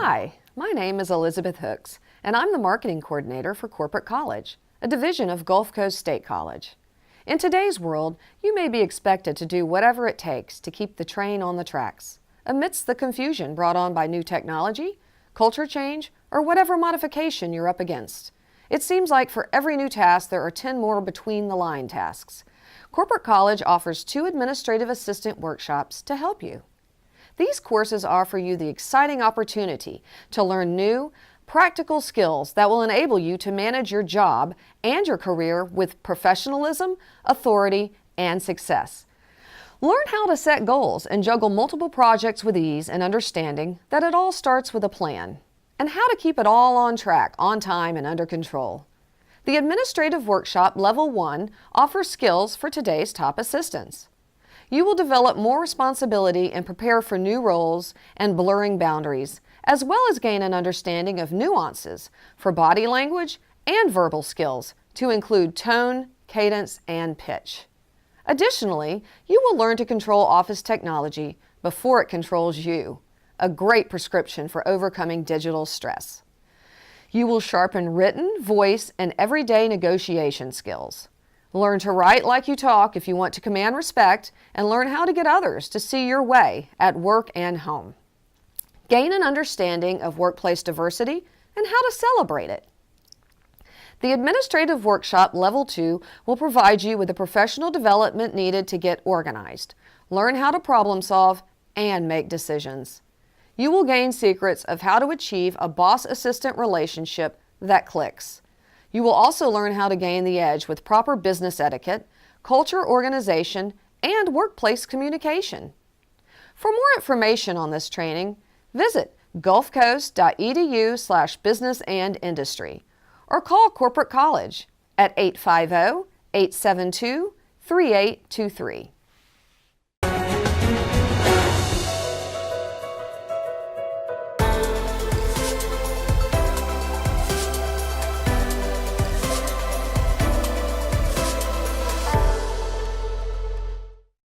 Hi, my name is Elizabeth Hooks, and I'm the Marketing Coordinator for Corporate College, a division of Gulf Coast State College. In today's world, you may be expected to do whatever it takes to keep the train on the tracks, amidst the confusion brought on by new technology, culture change, or whatever modification you're up against. It seems like for every new task, there are 10 more between-the-line tasks. Corporate College offers 2 administrative assistant workshops to help you. These courses offer you the exciting opportunity to learn new, practical skills that will enable you to manage your job and your career with professionalism, authority, and success. Learn how to set goals and juggle multiple projects with ease and understanding that it all starts with a plan, and how to keep it all on track, on time, and under control. The Administrative Workshop Level 1 offers skills for today's top assistants. You will develop more responsibility and prepare for new roles and blurring boundaries, as well as gain an understanding of nuances for body language and verbal skills to include tone, cadence, and pitch. Additionally, you will learn to control office technology before it controls you, a great prescription for overcoming digital stress. You will sharpen written, voice, and everyday negotiation skills. Learn to write like you talk if you want to command respect, and learn how to get others to see your way at work and home. Gain an understanding of workplace diversity and how to celebrate it. The Administrative Workshop Level 2 will provide you with the professional development needed to get organized, learn how to problem solve, and make decisions. You will gain secrets of how to achieve a boss-assistant relationship that clicks. You will also learn how to gain the edge with proper business etiquette, culture organization, and workplace communication. For more information on this training, visit gulfcoast.edu/business-and-industry or call Corporate College at 850-872-3823.